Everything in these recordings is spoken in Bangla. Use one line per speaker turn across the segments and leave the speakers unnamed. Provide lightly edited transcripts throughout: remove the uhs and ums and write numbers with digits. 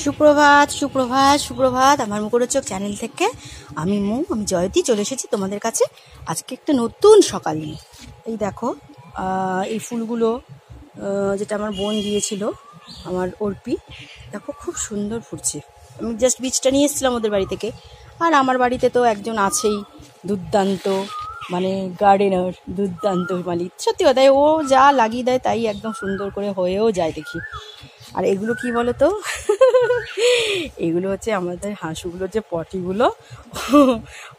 সুপ্রভাত সুপ্রভাত সুপ্রভাত আমার মুখরোচক চ্যানেল থেকে আমি জয়তী চলে এসেছি তোমাদের কাছে আজকে একটা নতুন সকাল নিয়ে। এই দেখো এই ফুলগুলো যেটা আমার বোন দিয়েছিল, আমার অর্পি, দেখো খুব সুন্দর ফুটছে। আমি জাস্ট বীজটা নিয়ে এসেছিলাম ওদের বাড়ি থেকে। আর আমার বাড়িতে তো একজন আছেই দুর্দান্ত, মানে গার্ডেনার, দুর্দান্ত মালিক। সত্যি কথাই ও যা লাগিয়ে দেয় তাই একদম সুন্দর করে হয়েও যায় দেখি। আর এগুলো কি বলো তো, এগুলো হচ্ছে আমাদের হাঁসগুলোর যে পটিগুলো,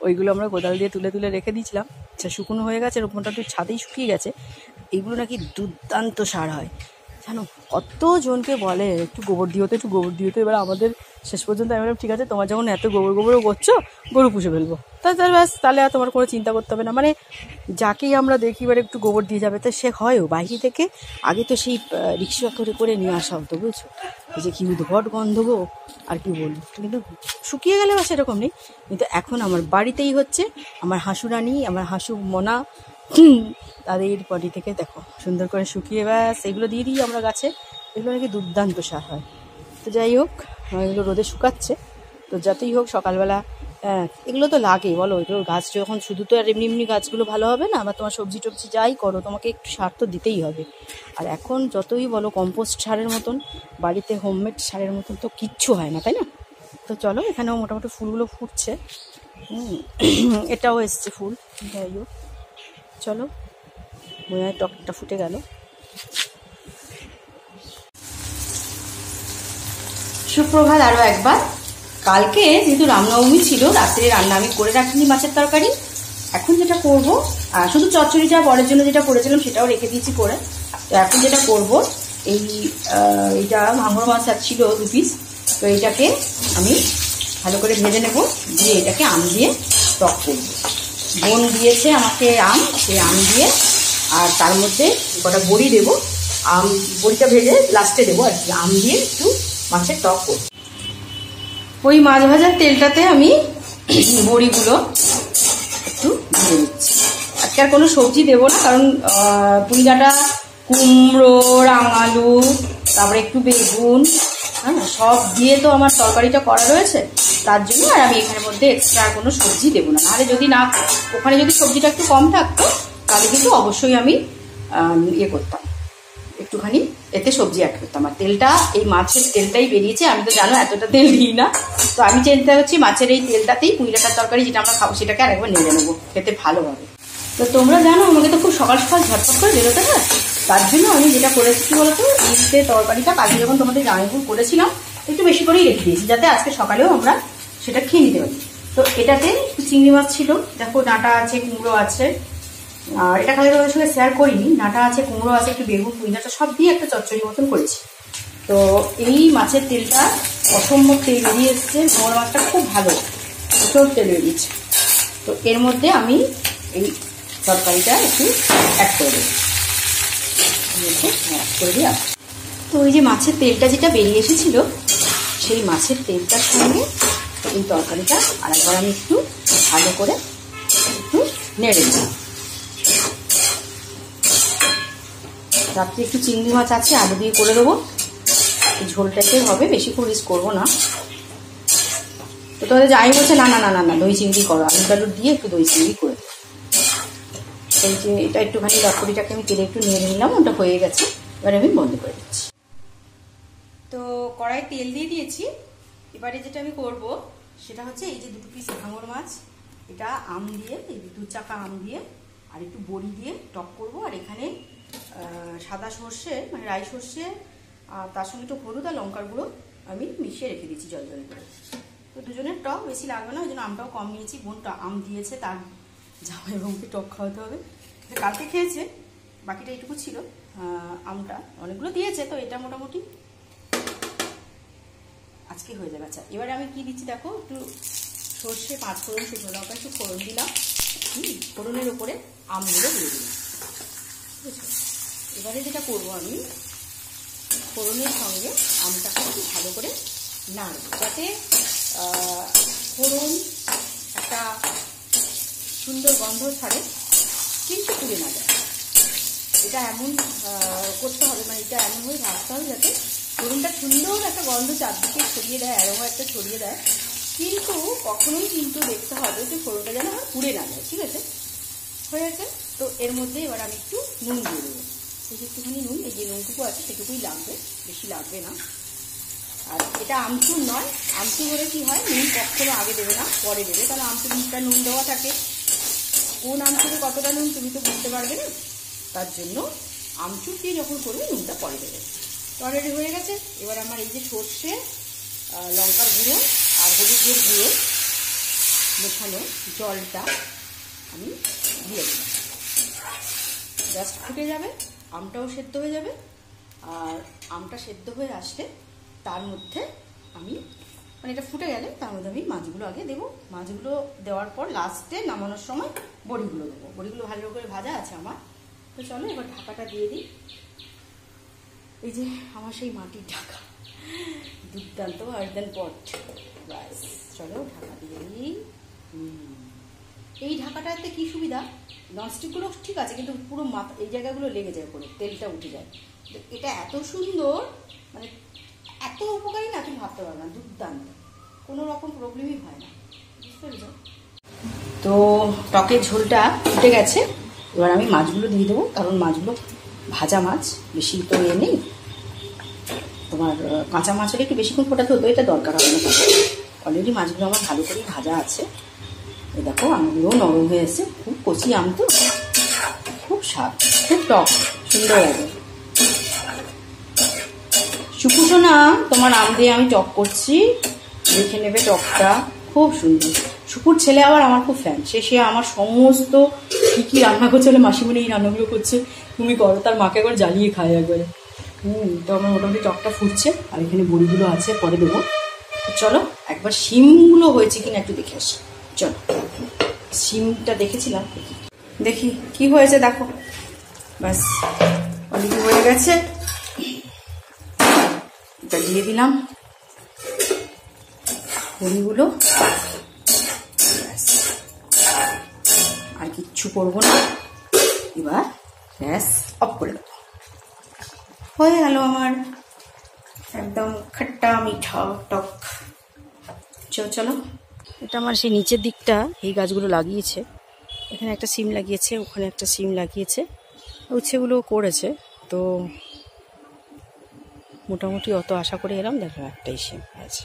ওইগুলো আমরা কোদাল দিয়ে তুলে তুলে রেখে দিয়েছিলাম। আচ্ছা, শুকনো হয়ে গেছে, মোটামুটি ছাদেই শুকিয়ে গেছে। এইগুলো নাকি দুর্দান্ত সার হয় জানো। কতজনকে বলে একটু গোবর দিও তো, একটু গোবর দিও তো। এবার আমাদের শেষ পর্যন্ত আমি বললাম ঠিক আছে, তোমার যখন এত গোবরও করছো, গরু পুষে ফেলবো। তাহলে ব্যাস, তাহলে আর তোমার কোনো চিন্তা করতে হবে না। মানে যাকেই আমরা দেখি এবার একটু গোবর দিয়ে যাবে, তো সে হয়ও বাইরে থেকে। আগে তো সেই রিক্সা করে করে নিয়ে আসা হতো, বুঝছো। এই যে কি উদ্ভট গন্ধ গো, আর কি বলবো। কিন্তু শুকিয়ে গেলে বা সেরকম নেই, কিন্তু এখন আমার বাড়িতেই হচ্ছে আমার হাঁসুরানি, আমার হাঁসু মোনা, তাদের পটি থেকে দেখো সুন্দর করে শুকিয়ে ব্যাস এগুলো দিয়ে দিই আমরা গাছে। এগুলো নাকি দুর্দান্ত সার হয়। তো যাই হোক, এগুলো রোদে শুকাচ্ছে। তো যাতেই হোক সকালবেলা এগুলো তো লাগে বলো। এগুলো গাছ যখন শুধু তো আর এমনি এমনি গাছগুলো ভালো হবে না, বা তোমার সবজি টবজি যাই করো, তোমাকে একটু সার তো দিতেই হবে। আর এখন যতই বলো কম্পোস্ট সারের মতন, বাড়িতে হোমমেড সারের মতন তো কিচ্ছু হয় না, তাই না? তো চলো, এখানেও মোটামুটি ফুলগুলো ফুটছে। এটাও এসছে ফুল। যাই হোক চলো, মনে হয় টকটা ফুটে গেল। সুপ্রভাত আরও একবার। কালকে যেহেতু রামনবমী ছিল, রাত্রে রান্না আমি করে রাখিনি মাছের তরকারি। এখন যেটা করব, শুধু চচ্চড়িটা পরের জন্য যেটা করেছিলাম সেটাও রেখে দিয়েছি করে। তো এখন যেটা করব, এইটা ভাঙর মাছ ছিল 2 পিস। তো এইটাকে আমি ভালো করে ভেজে নেব, দিয়ে এটাকে আম দিয়ে টক করব। বোন দিয়েছে আমাকে আম, সেই আম দিয়ে, আর তার মধ্যে কটা বড়ি দেবো। বড়িটা ভেজে লাস্টে দেবো আর কি। আম দিয়ে একটু মাছের টক করব। ওই মাছ ভাজার তেলটাতে আমি বড়িগুলো একটু ভেজে নিচ্ছি। আজকে আর কোনো সবজি দেবো না, কারণ পুঁইডাঁটা, কুমড়ো, রাঙালু, তারপরে একটু বেগুন, হ্যাঁ, সব দিয়ে তো আমার তরকারিটা করা রয়েছে। তার জন্য আর আমি এখানের মধ্যে এক্সট্রা কোনো সবজি দেবো না। নাহলে যদি না, ওখানে যদি সবজিটা একটু কম থাকতো তাহলে কিন্তু অবশ্যই আমি করতাম, একটুখানি এতে সবজি অ্যাড করতাম। আর তেলটা, এই মাছের তেলটাই বেরিয়েছে। আমি তো জানো এতটা তেল দিই না, তো আমি চিন্তা হচ্ছি মাছের এই তেলটাতেই পুঁইডাঁটার তরকারি যেটা আমরা খাবো সেটাকে আরেকবার নেড়ে নেবো, খেতে ভালো হবে। তো তোমরা জানো আমাকে তো খুব সকাল সকাল ঝটপট করে বেরোতে হয়। তার জন্য আমি যেটা করেছি কি বলতো, এই তরকারিটা কালকে যখন তোমাদের জামাইপুর করেছিলাম একটু বেশি করেই রেখে দিয়েছি, যাতে আজকে সকালেও আমরা সেটা খেয়ে নিতে পারি। তো এটাতে চিংড়ি মাছ ছিল, দেখো ডাঁটা আছে, কুমড়ো আছে। আর এটা কালকে তোমাদের সঙ্গে শেয়ার করিনি, ডাঁটা আছে, কুমড়ো আছে, একটু বেগুন, পুঁইডাঁটা সব দিয়ে একটা চচ্চড়ি মতন করেছি। তো এই মাছের তেলটা অসম্ভব তেল বেরিয়ে এসছে, মোর মাছটা খুব ভালো প্রচুর তেল বেরিয়েছে। তো এর মধ্যে আমি এই তরকারিটা একটু অ্যাড করে দেবো, অ্যাড করে দিই। তো ওই যে মাছের তেলটা যেটা বেরিয়ে এসেছিল, সেই মাছের তেলটার সঙ্গে এই তরকারিটা আরেকবার আমি একটু ভালো করে একটু নেড়ে দিই। রাত্রে একটু চিংড়ি মাছ আছে, আলু দিয়ে করে দেবো। ঝোল টাইপের হবে, বেশি করে রিস্ক করবো না। তো তোমাদের যাই বলছে না না না না না দই চিংড়ি করো, আলু টালু দিয়ে একটু দই চিংড়ি করে। এই যে এটা একটুখানি রাত্রিটাকে আমি তেলে একটু নেড়ে নিলাম, ওটা হয়ে গেছে। এবার আমি বন্ধ করে দিচ্ছি। তো কড়াই তেল দিয়ে দিয়েছি। এবারে যেটা আমি করব সেটা হচ্ছে এই যে 2 পিস ভাঙর মাছ, এটা আম দিয়ে, এই 2 চাকা আম দিয়ে আর একটু বড়ি দিয়ে টক করব। আর এখানে সাদা সর্ষে, মানে রাই সর্ষে, আর তার সঙ্গে একটু হলুদ আর লঙ্কার গুঁড়ো আমি মিশিয়ে রেখে দিচ্ছি জল জল করে। তো দুজনের টক বেশি লাগবে না, ওই জন্য আমটাও কম নিয়েছি। বোনটা আম দিয়েছে, তার জামাই বোনকে টক খাওয়াতে হবে। কালকে খেয়েছে, বাকিটা এইটুকু ছিল। আমটা অনেকগুলো দিয়েছে, তো এটা মোটামুটি আজকে হয়ে যাবে। আচ্ছা, এবারে আমি কি দিচ্ছি দেখো, একটু সর্ষে, 5 ফোড়ন, শুকনো লঙ্কা, একটু ফোড়ন দিলাম। ফোড়নের উপরে আমগুলো দিয়ে দিলাম, বুঝছো। এবারে যেটা করবো, আমি ফোড়নের সঙ্গে আমটাকে একটু ভালো করে নাড়ব, যাতে ফোড়ন একটা সুন্দর গন্ধ ছাড়ে, কিন্তু পুড়ে না যায়। এটা এমন করতে হবে, মানে এটা এমনভাবে ভাজতে হবে যাতে ফোড়নটা সুন্দর একটা গন্ধ চারদিকে ছড়িয়ে দেয়, অ্যারোমা একটা ছড়িয়ে দেয়, কিন্তু কখনোই কিন্তু দেখতে হবে যে ফোড়নটা যেন আমার পুড়ে না যায়। ঠিক আছে, হয়ে গেছে। তো এর মধ্যে এবার আমি একটু নুন দিয়ে দেবো। এই যে একটুখানি নুন, এই যে নুনটুকু আছে সেটুকুই লাগবে, বেশি লাগবে না। আর এটা আমচুর নয়, আমচুর হলে কী হয়, নুন কখনো আগে দেবে না, পরে দেবে, কারণ আমচুর মুখটা নুন দেওয়া থাকে। কোন আমচুরে কতটা নুন তুমি তো বুঝতে পারবে না, তার জন্য আমচুর দিয়ে যখন করবে নুনটা পরে দেবে। তো অলরেডি হয়ে গেছে। এবার আমার এই যে সর্ষে, লঙ্কার গুঁড়ো আর হলুদের গুঁড়ো মেশানো জলটা আমি দিয়ে দিলাম। জাস্ট ফুটে যাবে, আমটাও সেদ্ধ হয়ে যাবে। আর আমটা সেদ্ধ হয়ে আসলে তার মধ্যে আমি মানে এটা ফুটে গেলে তার মধ্যে আমি মাছগুলো আগে দেবো। মাছগুলো দেওয়ার পর লাস্টে নামানোর সময় বড়িগুলো দেবো। বড়িগুলো ভালো করে ভাজা আছে আমার। তো চলো এবার ঢাকাটা দিয়ে দিই। এই যে আমার সেই মাটির ঢাকা, দুর্দান্ত আর্দেন পট। ব্যাস, চলো ঢাকা দিয়ে দিই। এই ঢাকাটাতে কি সুবিধা, ননস্টিকগুলো ঠিক আছে, কিন্তু পুরো মাথা এই জায়গাগুলো লেগে যায়, পুরো তেলটা উঠে যায়। এটা এত সুন্দর, মানে এত উপকারী না তুমি ভাবতে পারবে না, দুর্দান্ত, কোনো রকম প্রবলেমই হয় না, বুঝতে পেরেছ? তো টকের ঝোলটা ফুটে গেছে। এবার আমি মাছগুলো দিয়ে দেবো, কারণ মাছগুলো ভাজা মাছ, বেশি তো ইয়ে নেই। তোমার কাঁচা মাছ হলে একটু বেশিক্ষণ ফোটাতে হতো, এটা দরকার হবে না। অলরেডি মাছগুলো আমার ভালো করেই ভাজা আছে। এই দেখো আমগুলোও নরম হয়ে এসেছে, খুব কচি আম তো, খুব স্বাদ, খুব টক, সুন্দর লাগে। সুকুশো না, তোমার আম দিয়ে আমি টক করছি, দেখে নেবে টকটা, খুব সুন্দর। শুকুর ছেলে আবার আমার খুব ফ্যান, সে আমার সমস্ত কী কী রান্না করছে বলে মাসিমণি এই রান্নাগুলো করছে তুমি করো, তার মাকে একবার জ্বালিয়ে খায় একবারে। তো আমার মোটামুটি টকটা ফুটছে, আর এখানে বড়িগুলো আছে, পরে দেবো। চলো একবার শিমগুলো হয়েছে কিনা একটু দেখে আসি। চলো, শিমটা দেখেছিলাম, দেখি কি হয়েছে, দেখো। ব্যাস অলরেডি হয়ে গেছে। এটা দিয়ে দিলাম বড়িগুলো, আর কিচ্ছু করবো না। এবার গ্যাস অফ করে দেবো। হয়ে গেল আমার একদম খট্টা মিঠা টক। চলো, এটা আমার সেই নিচের দিকটা এই গাছগুলো লাগিয়েছে, এখানে একটা সিম লাগিয়েছে, ওখানে একটা সিম লাগিয়েছে, উচ্ছেগুলো করেছে। তো মোটামুটি অত আশা করে এলাম, দেখো একটাই সিম আছে।